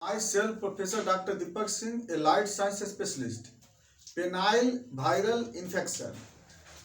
Myself, Professor Dr. Deepak Singh, a light science specialist. Penile viral infection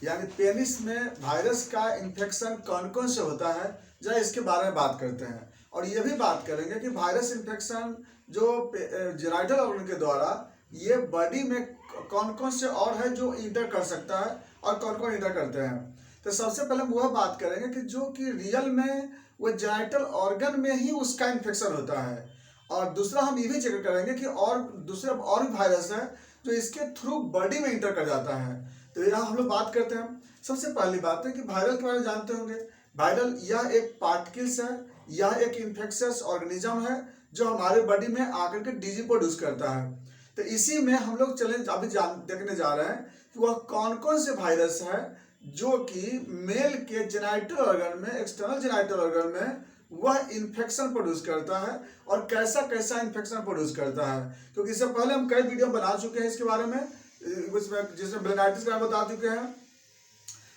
यानी penis में virus का infection कौन कौन से होता है, जरा इसके बारे में बात करते हैं। और ये भी बात करेंगे कि वायरस इन्फेक्शन जो जेनाइटल ऑर्गन के द्वारा ये बॉडी में कौन कौन से और है जो इंटर कर सकता है और कौन कौन इंटर करते हैं। तो सबसे पहले हम वह बात करेंगे कि जो कि रियल में वो जेनाइटल ऑर्गन में ही उसका इन्फेक्शन होता है। और दूसरा हम ये भी जिक्र करेंगे कि और दूसरे और भी वायरस है जो इसके थ्रू बॉडी में इंटर कर जाता है। तो यहाँ हम लोग बात करते हैं। सबसे पहली बात है कि वायरल के बारे में जानते होंगे। वायरल यह एक पार्टिकल्स है, यह एक इन्फेक्शियस ऑर्गेनिज्म है जो हमारे बॉडी में आकर के डिजीज प्रोड्यूस करता है। तो इसी में हम लोग अभी देखने जा रहे हैं कि वह कौन कौन से वायरस है जो कि मेल के जेनाइटल ऑर्गन में, एक्सटर्नल जेनाइटल ऑर्गन में वह इन्फेक्शन प्रोड्यूस करता है और कैसा कैसा इन्फेक्शन प्रोड्यूस करता है। क्योंकि इससे पहले हम कई वीडियो बना चुके हैं इसके बारे में, जिसमें ब्लेनाइटिस का बता चुके हैं।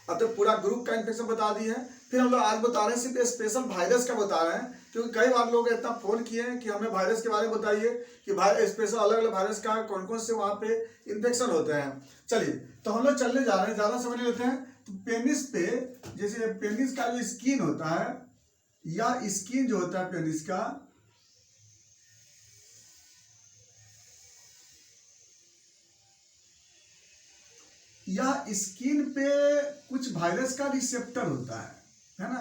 अब तो पूरा ग्रुप का इन्फेक्शन बता दिए हैं। फिर हम लोग आज बता रहे हैं सिर्फ स्पेशल वायरस का बता रहे हैं, क्योंकि कई बार लोग इतना फोन किए हैं कि हमें वायरस के बारे में बताइए कि स्पेशल अलग अलग वायरस का कौन कौन से वहाँ पे इन्फेक्शन होते हैं। चलिए तो हम लोग चलने जा रहे हैं, ज़्यादा समझ लेते हैं। तो पेनिस पे, जैसे पेनिस का जो स्किन होता है या स्किन जो होता है पेनिस का, यह स्किन पे कुछ वायरस का रिसेप्टर होता है ना।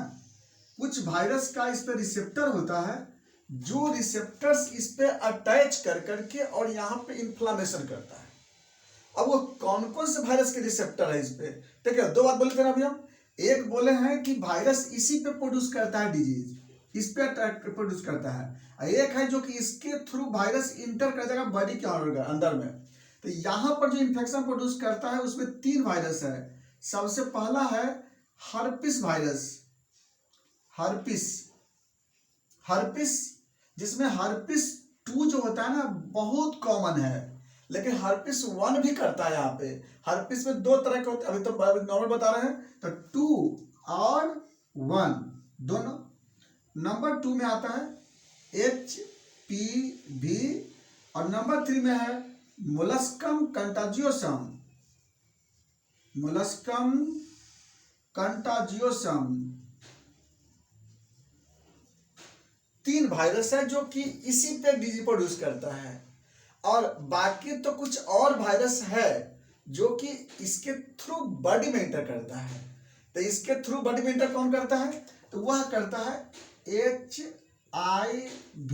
कुछ वायरस का इस पे रिसेप्टर होता है जो रिसेप्टर्स इस पे अटैच कर करके और यहाँ पे इन्फ्लामेशन करता है। अब वो कौन कौन से वायरस के रिसेप्टर है इस पे, ठीक है। दो बात बोले थे ना अभी हम। एक बोले हैं कि वायरस इसी पे प्रोड्यूस करता है डिजीज, इस पे प्रोड्यूस करता है। एक है जो कि इसके थ्रू वायरस इंटर कर जाएगा बॉडी के अंदर में। तो यहाँ पर जो इन्फेक्शन प्रोड्यूस करता है उसमें 3 वायरस है। सबसे पहला है हर्पिस वायरस, हर्पिस जिसमें हर्पिस 2 जो होता है ना बहुत कॉमन है, लेकिन हर्पिस 1 भी करता है। यहाँ पे हर्पिस में 2 तरह के होते हैं, अभी तो नॉर्मल बता रहे हैं। तो 2 और 1 दोनों। नंबर 2 में आता है HPV और नंबर 3 में है मोलस्कम कंटाजियोसम, मोलस्कम कंटाजियोसम। 3 वायरस है जो कि इसी पे डिजीज प्रोड्यूस करता है। और बाकी तो कुछ और वायरस है जो कि इसके थ्रू बॉडी में इंटर करता है। तो इसके थ्रू बॉडी में इंटर कौन करता है, तो वह करता है HIV,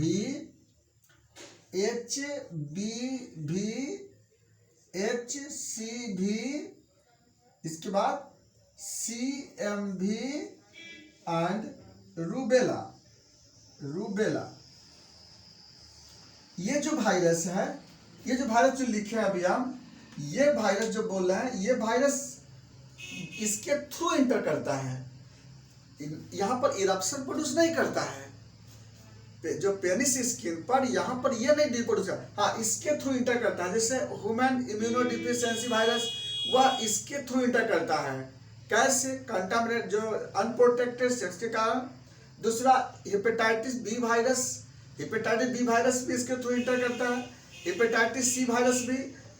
HBV, HCV, इसके बाद CMV एंड रूबेला। ये जो वायरस है, ये जो वायरस जो लिखे हैं अभी हम, ये वायरस जो बोल रहे हैं, ये वायरस इसके थ्रू इंटर करता है। यहाँ पर इरप्शन प्रोड्यूस नहीं करता है जो पेनिस स्किन पर, यहाँ पर ये नहीं प्रोड्यूस करता। हाँ, इसके थ्रू इंटर करता है। जैसे ह्यूमन इम्यूनोडिफिशियंसी वायरस, वह इसके थ्रू इंटर करता है। कैसे? कंटामिनेट जो अनप्रोटेक्टेड सेक्स के कारण। दूसरा hepatitis B virus, hepatitis B virus भी इसके थ्रू इंटर करता है। हेपेटाइटिस सी वायरस भी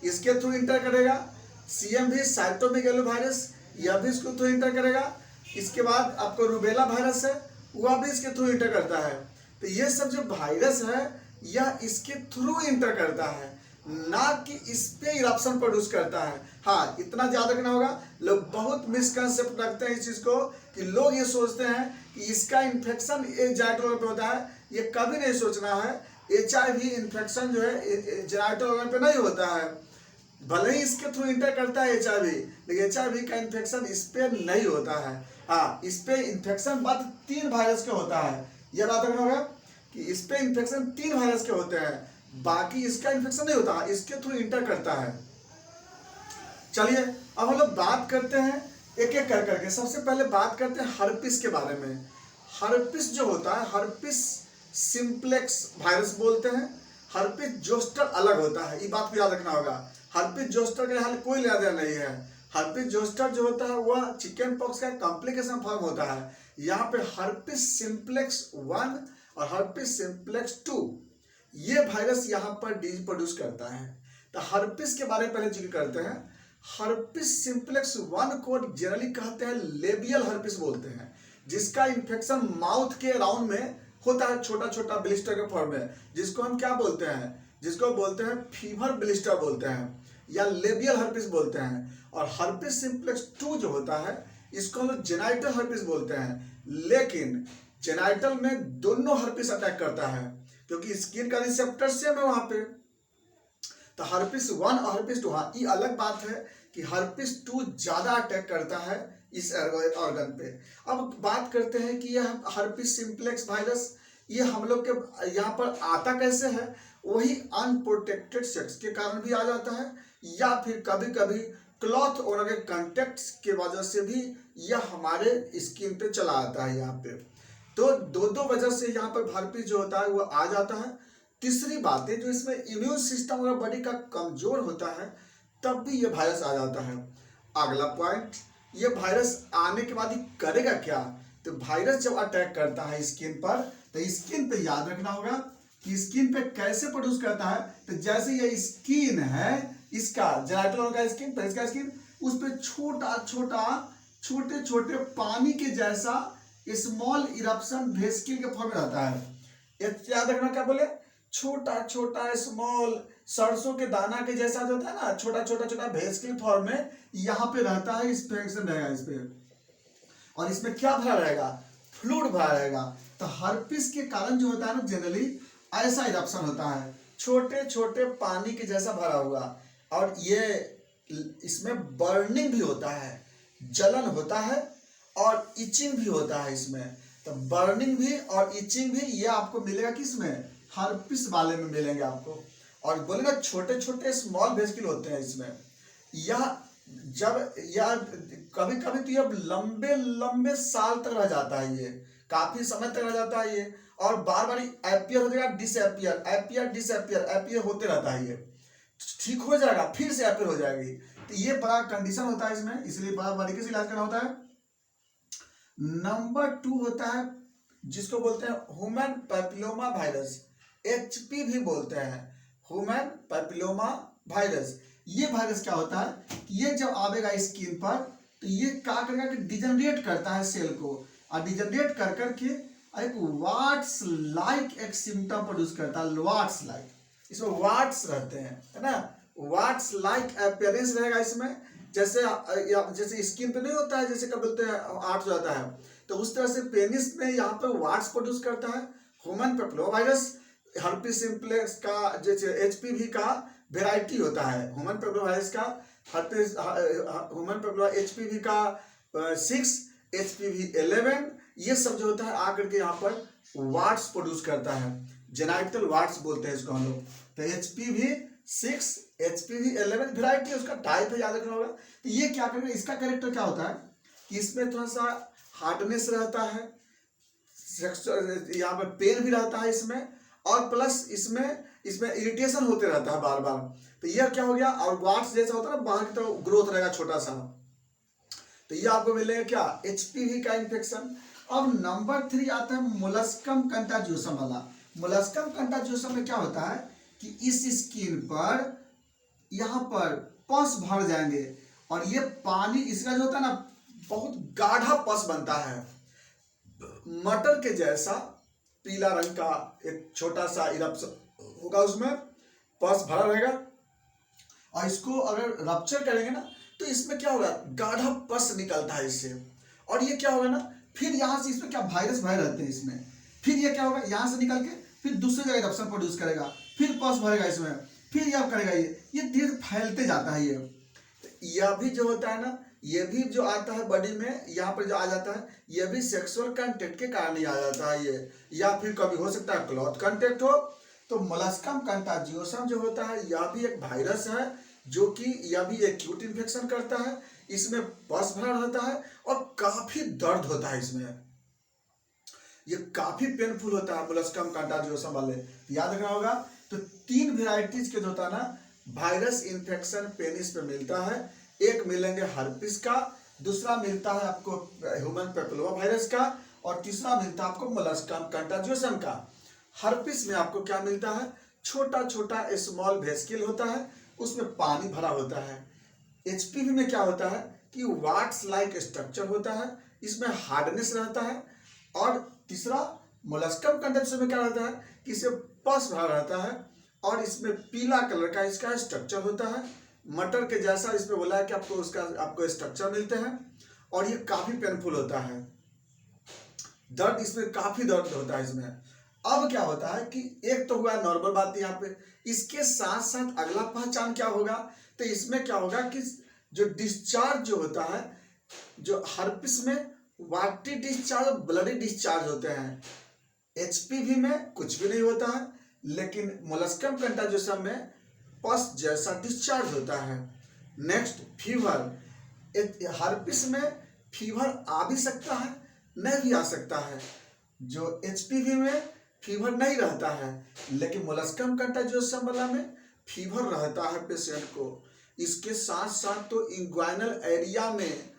इसके थ्रू इंटर करेगा। CMV साइटोमेगालो वायरस, यह भी इसके थ्रू इंटर करेगा। इसके बाद आपको रूबेला वायरस है, वह भी इसके थ्रू इंटर करता है। तो ये सब जो वायरस है यह इसके थ्रू इंटर करता है, ना कि इस पे इरप्शन प्रोड्यूस करता है। हाँ, इतना याद रखना होगा। लोग बहुत मिसकंसेप्ट रखते हैं इस चीज को कि लोग ये सोचते हैं कि इसका इन्फेक्शन जेनाइटल ऑर्गन पे होता है। ये कभी नहीं सोचना है। HIV इन्फेक्शन जो है जेनाइटल ऑर्गन पे नहीं होता है। भले ही इसके थ्रू इंटर करता है HIV, लेकिन HIV का इन्फेक्शन इस पे नहीं होता है। हाँ, इस पे इन्फेक्शन मात्र 3 वायरस के होता है। यह बात रखना होगा कि इस पे इन्फेक्शन 3 वायरस के होते हैं, बाकी इसका इन्फेक्शन नहीं होता, इसके थ्रू इंटर करता है। चलिए अब हम लोग बात करते हैं एक एक कर करके। सबसे पहले बात करते हैं हर्पिस के बारे में। हर्पिस जो होता है, हर्पिस सिंप्लेक्स वायरस बोलते हैं। हर्पिस जोस्टर अलग होता है, ये बात को याद रखना होगा। हर्पिस जोस्टर के हाल कोई लेना देना नहीं है। हर्पिस जोस्टर जो होता है वह चिकन पॉक्स का कॉम्प्लिकेशन फॉर्म होता है। यहाँ पे हर्पिस सिंप्लेक्स 1 और हर्पिस सिंप्लेक्स 2, ये वायरस यहाँ पर डिजीज प्रोड्यूस करता है। तो हर्पिस के बारे में पहले जिक्र करते हैं। हर्पिस सिंप्लेक्स 1 को जनरली कहते हैं लेबियल हर्पिस बोलते हैं, जिसका इन्फेक्शन माउथ के अराउंड में होता है, छोटा छोटा ब्लिस्टर के फॉर्म में, जिसको हम क्या बोलते हैं, जिसको बोलते हैं फीवर ब्लिस्टर बोलते हैं या लेबियल हर्पिस बोलते हैं। और हर्पिस सिंप्लेक्स 2 जो होता है इसको हम लोग जेनाइटल हर्पिस बोलते हैं, लेकिन जेनाइटल में दोनों हर्पिस अटैक करता है क्योंकि स्किन का रिसेप्टर सेम है वहां पे। तो हर्पिस 1 और हर्पिस 2, हाँ ये अलग बात है कि हर्पिस 2 ज्यादा अटैक करता है इस ऑर्गन पे। अब बात करते हैं कि यह हर्पिस सिंप्लेक्स वायरस ये हम लोग के यहाँ पर आता कैसे है। वही अनप्रोटेक्टेड सेक्स के कारण भी आ जाता है, या फिर कभी कभी क्लॉथ और के कंटेक्ट के वजह से भी यह हमारे स्किन पे चला आता है यहाँ पे। तो दो वजह से यहाँ पर हर्पिस जो होता है वो आ जाता है। तीसरी बात है जो इसमें इम्यून सिस्टम और बॉडी का कमजोर होता है तब भी ये वायरस आ जाता है। अगला पॉइंट, ये वायरस आने के बाद ही करेगा क्या। तो वायरस जब अटैक करता है स्किन पर, तो स्किन पे याद रखना होगा कि स्किन पे कैसे प्रोड्यूस करता है। तो जैसे ये स्किन है इसका जेनाइटल का स्किन पर, इसका स्किन उस पर छोटा छोटा छोटे छोटे पानी के जैसा स्मॉल इरप्शन वेसिकल के फॉर्म में रहता है। याद रखना क्या बोले, छोटा छोटा स्मॉल सरसों के दाना के जैसा जो होता है ना, छोटा छोटा छोटा वेसिकल फॉर्म में यहाँ पे रहता है, इंफेक्शन रहेगा इस पे। और इसमें क्या भरा रहेगा, फ्लूइड भरा रहेगा। तो हर्पिस के कारण जो होता है ना जनरली ऐसा इरप्शन होता है, छोटे छोटे पानी के जैसा भरा हुआ। और ये इसमें बर्निंग भी होता है, जलन होता है और इचिंग भी होता है इसमें। तो बर्निंग भी और इचिंग भी ये आपको मिलेगा किसमें, हर्पिस वाले में मिलेंगे आपको। और बोलेगा छोटे छोटे स्मॉल वेसिकल होते हैं इसमें। यह जब यह कभी कभी तो यह लंबे लंबे साल तक रह जाता है, ये काफी समय तक रह जाता है ये, और बार बार एपियर हो जाएगा, डिसएपियर, एपियर डिसएपियर, एपियर होते रहता है। ये ठीक हो जाएगा फिर से एपियर हो जाएगी। तो ये बड़ा कंडीशन होता है इसमें, इसलिए बड़ा बारीकी से इलाज करना होता है। नंबर 2 होता है जिसको बोलते हैं ह्यूमन पैपिलोमा वायरस, एचपी भी बोलते हैं, ह्यूमन पैपिलोमा वायरस। ये वायरस क्या होता है कि ये जब आवेगा स्किन पर तो ये क्या करेगा कि डिजनरेट करता है सेल को, और डिजनरेट कर करके एक वाट्स लाइक एक सिम्टम प्रोड्यूस करता है, वाट्स लाइक, इसमें वाट्स रहते हैं, है ना, वाट्स लाइक अपीयरेंस रहेगा इसमें। जैसे जैसे स्किन पे नहीं होता है, जैसे क्या बोलते हैं आर्ट हो जाता है, तो उस तरह से पेनिस में यहाँ पे वाट्स प्रोड्यूस करता है। Human papilloma virus herpes simplex का जैसे एचपीवी का वेराइटी होता है, ह्यूमन पैपिलोमा वायरस का हर्पिस ह्यूमन पैपिलोमा एचपीवी का 6, एचपीवी 11, ये सब जो होता है आकर के यहाँ पर वाट्स प्रोड्यूस करता है, जेनाइटल वाट्स बोलते हैं इसको हम लोग। तो एचपीवी 6, एचपीवी 11 वेराइटी उसका टाइप है, याद रखना होगा। तो ये क्या करेगा, इसका कैरेक्टर क्या होता है कि इसमें थोड़ा सा हार्डनेस रहता है, यहाँ पर पेन भी रहता है इसमें, और प्लस इसमें इरिटेशन होते रहता है बार बार। तो यह क्या हो गया, और वाट्स जैसा होता है ना बाहर की तरफ ग्रोथ रहेगा छोटा सा, तो ये आपको मिलेगा क्या, एचपीवी का इन्फेक्शन। अब नंबर 3 आता है मोलस्कम कंटाजियोसम वाला। मोलस्कम कंटाजियोसम में क्या होता है कि इस स्किन पर यहाँ पर पस भर जाएंगे, और ये पानी इसका जो होता है ना बहुत गाढ़ा पस बनता है, मटर के जैसा पीला रंग का एक छोटा सा इरप्शन होगा, उसमें पस भरा रहेगा। और इसको अगर रप्चर करेंगे ना तो इसमें क्या होगा, गाढ़ा पस निकलता है इससे। और ये क्या होगा ना, फिर यहाँ से इसमें क्या वायरस भरे रहते हैं इसमें, फिर ये क्या होगा यहाँ से निकल के फिर दूसरी जगह इरप्शन प्रोड्यूस करेगा, फिर पस भरेगा इसमें, फिर यह करेगा, ये धीरे फैलते जाता है। यह भी जो होता है ना, ये भी जो आता है बॉडी में यहाँ पर जो आ जाता है, यह भी सेक्सुअल कंटेक्ट के कारण ही आ जाता है ये, या फिर कभी हो सकता है क्लॉथ कंटेक्ट हो। तो मोलस्कम कंटाजियोसम जो होता है यह भी एक वायरस है जो कि यह भी एक्यूट इन्फेक्शन करता है, इसमें पस भरा रहता है और काफी दर्द होता है इसमें, ये काफी पेनफुल होता है मोलस्कम कंटाजियोसम वाले, याद रखना होगा। तो 3 वेराइटीज के जो होता है ना वायरस इन्फेक्शन पेनिस पे मिलता है, एक मिलेंगे हर्पिस का, दूसरा मिलता है आपको ह्यूमन पैपिलोमा वायरस का, और तीसरा मिलता है आपको मोलस्कम कंटाजियोसम का। हर्पिस में आपको क्या मिलता है, छोटा छोटा स्मॉल वेसिकल होता है, उसमें पानी भरा होता है। एचपीवी में क्या होता है कि वाट्स लाइक स्ट्रक्चर होता है, इसमें हार्डनेस रहता है। और तीसरा मोलस्कम कंडेंसर में क्या रहता है कि इसे पस भरा रहता है और इसमें पीला कलर का इसका स्ट्रक्चर होता है। मटर के जैसा इसमें बोला है कि आपको स्ट्रक्चर मिलते हैं और ये काफी पेनफुल होता है, दर्द इसमें काफी दर्द होता है इसमें। अब क्या होता है कि एक तो हुआ नॉर्मल बात यहाँ पे, इसके साथ साथ अगला पहचान क्या होगा, तो इसमें क्या होगा कि जो डिस्चार्ज जो होता है, जो हर्पिस में वाटरी डिस्चार्ज और ब्लडी डिस्चार्ज होते हैं, एचपीवी में कुछ भी नहीं होता है, लेकिन मोलस्कम कंटाजियोसम में पस जैसा डिस्चार्ज होता है। नेक्स्ट फीवर, हर्पिस में फीवर आ भी सकता है, नहीं भी आ सकता है। जो एचपीवी में फीवर नहीं रहता है, लेकिन मोलस्कम कंटाजियोसम वाला में फीवर रहता है पेशेंट को। इसके साथ साथ तो इंग्वाइनल एरिया में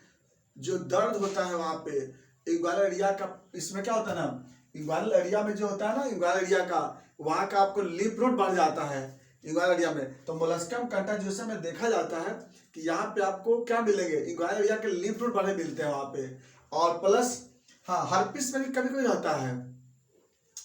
जो दर्द होता है वहाँ पे, इंग्वाइनल एरिया का, इसमें क्या होता है ना, इंग्वाइनल एरिया में जो होता है ना, इंग्वाइनल एरिया का वहाँ का आपको लिम्फ नोड बढ़ जाता है इंग्वाइनल एरिया में। तो मोलस्कम कंटाजियोसम में देखा जाता है कि यहाँ पे आपको क्या मिलेंगे, इंग्वाइनल एरिया के लिम्फ नोड बढ़े मिलते हैं वहाँ पे। और प्लस हाँ, हर्पिस में भी कभी कभी होता है।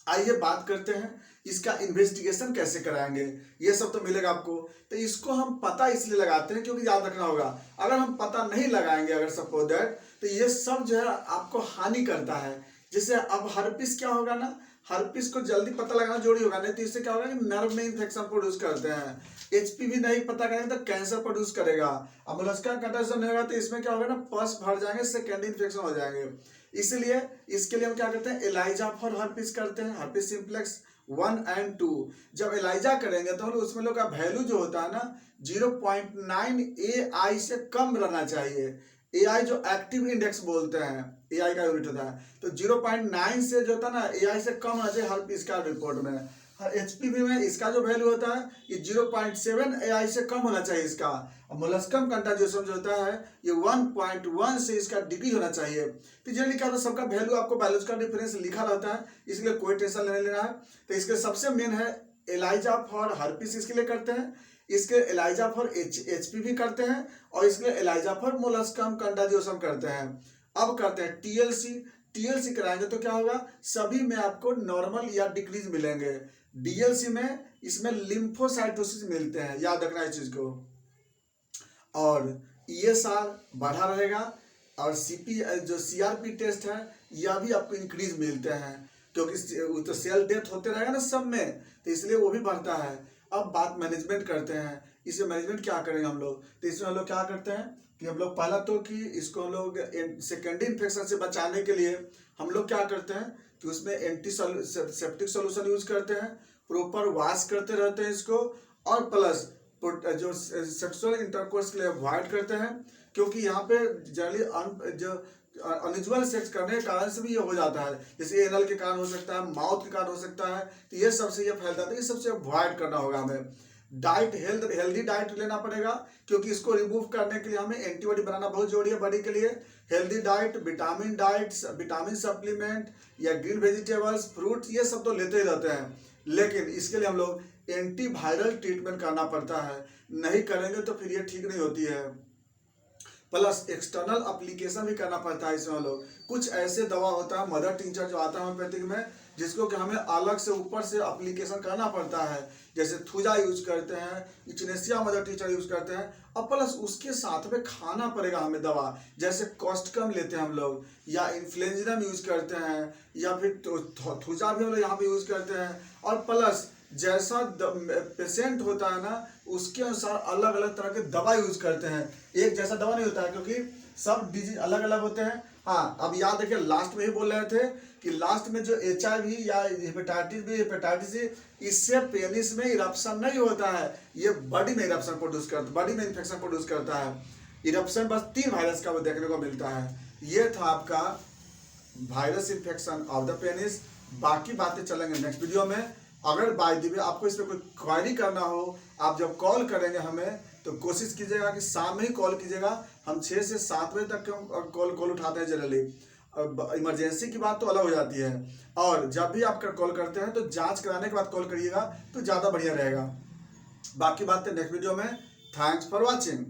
आइए बात करते हैं इसका इन्वेस्टिगेशन कैसे कराएंगे। ये सब तो मिलेगा आपको, तो इसको हम पता इसलिए लगाते हैं क्योंकि याद रखना होगा, अगर हम पता नहीं लगाएंगे अगर सपोज दैट, तो ये सब जो है आपको हानि करता है। जैसे अब हर्पिस क्या होगा ना, हर्पिस को जल्दी पता लगाना जरूरी होगा, नहीं तो इससे क्या होगा कि नर्व में इन्फेक्शन प्रोड्यूस करते हैं। एचपीवी नहीं पता करेंगे तो कैंसर प्रोड्यूस करेगा। अब मोलस्कम कंटाजियोसम नहीं होगा तो इसमें क्या होगा ना, पस भर जाएंगे, सेकेंडरी इन्फेक्शन हो जाएंगे। इसलिए इसके लिए हम क्या करते हैं, एलाइजा फॉर हर्पिस करते हैं, हर्पिस सिंप्लेक्स 1 और 2। जब एलाइजा करेंगे तो उसमें लोग का वैल्यू जो होता है ना 0.9 AI से कम रहना चाहिए। AI जो एक्टिव इंडेक्स बोलते हैं, AI का यूनिट होता है, तो 0.9 से जो होता है ना AI से कम होना चाहिए हर्पिस का रिपोर्ट में। एचपीवी में इसका जो वैल्यू होता है ये 0.7 AI से कम होना चाहिए इसका। मोलस्कम कंटाजियोसम जो होता है ये 1.1 से इसका डिग्री होना चाहिए। तो जनरली क्या होता है, सबका वैल्यू आपको बायोलॉजिकल डिफरेंस लिखा रहता है, इसलिए कोई टेंशन नहीं लेना है। तो इसके सबसे मेन है एलाइजा फॉर हर्पिस, इसके लिए करते हैं, इसके एलाइजा फॉर एचपीवी करते हैं, और इसके एलाइजा फॉर मोलस्कम कंटाजियोसम करते हैं। अब करते हैं टीएलसी कराएंगे तो क्या होगा, सभी में आपको नॉर्मल या डिक्रीज मिलेंगे। डीएलसी में इसमें लिम्फोसाइटोसिस मिलते हैं, याद रखना इस चीज को। और ईएसआर बढ़ा रहेगा, और सीपी जो सीआरपी टेस्ट है यह भी आपको इंक्रीज मिलते हैं, क्योंकि तो सेल डेथ होते रहेगा ना सब में, तो इसलिए वो भी बढ़ता है। अब बात मैनेजमेंट करते हैं, इसमें मैनेजमेंट क्या करेंगे हम लोग, तो इसमें हम लोग क्या करते हैं कि हम लोग पहला तो कि इसको हम लोग सेकेंडरी इन्फेक्शन से बचाने के लिए हम लोग क्या करते हैं कि उसमें एंटीसेप्टिक सॉल्यूशन यूज करते हैं, प्रॉपर वॉश करते रहते हैं इसको, और प्लस जो सेक्सुअल इंटरकोर्स के लिए अवॉइड करते हैं, क्योंकि यहाँ पे जनरली जो अनयूजुअल सेक्स करने के कारण से भी ये हो जाता है, जैसे एनल के कारण हो सकता है, माउथ के कारण हो सकता है, तो ये सबसे ये फैलता है, तो ये सबसे अवॉइड करना होगा हमें। डाइट हेल्दी डाइट लेना पड़ेगा, क्योंकि इसको रिमूव करने के लिए हमें एंटीबॉडी बनाना बहुत जरूरी है बॉडी के लिए। हेल्दी डाइट, विटामिन सप्लीमेंट या ग्रीन वेजिटेबल्स, फ्रूट्स, ये सब तो लेते ही रहते हैं, लेकिन इसके लिए हम लोग एंटीवायरल ट्रीटमेंट करना पड़ता है, नहीं करेंगे तो फिर ये ठीक नहीं होती है। प्लस एक्सटर्नल एप्लीकेशन भी करना पड़ता है इसमें हम लोग। कुछ ऐसे दवा होता है मदर टिंचर जो आता है होम्योपैथिक में, जिसको कि हमें अलग से ऊपर से एप्लीकेशन करना पड़ता है, जैसे थूजा यूज करते हैं, इचनेसिया मदर टीचर यूज करते हैं, और प्लस उसके साथ में खाना पड़ेगा हमें दवा, जैसे कॉस्टकम लेते हैं हम लोग, या इन्फ्लुएंजिनम यूज करते हैं, या फिर थूजा भी हम लोग यहाँ पे यूज करते हैं। और प्लस जैसा पेशेंट होता है ना उसके अनुसार अलग अलग तरह के दवा यूज करते हैं, एक जैसा दवा नहीं होता है, क्योंकि सब डिजीज अलग अलग होते हैं। हाँ, अब याद रखिए लास्ट में ही बोल रहे थे कि लास्ट में जो HIV या हेपेटाइटिस सी, इससे पेनिस में इरप्शन नहीं होता है, ये बॉडी में इरप्शन प्रोड्यूस करता, बॉडी में इन्फेक्शन प्रोड्यूस करता है। इरप्शन बस 3 वायरस का वो देखने को मिलता है। ये था आपका virus infection of the penis. बाकी बातें चलेंगे नेक्स्ट वीडियो में। अगर बाय द वे आपको इसमें कोई क्वारी करना हो, आप जब कॉल करेंगे हमें तो कोशिश कीजिएगा कि शाम में ही कॉल कीजिएगा, हम 6 से 7 बजे तक कॉल उठाते हैं जनरली। इमरजेंसी की बात तो अलग हो जाती है, और जब भी आप कॉल करते हैं तो जांच कराने के बाद कॉल करिएगा तो ज़्यादा बढ़िया रहेगा। बाकी बातें नेक्स्ट वीडियो में। Thanks for watching.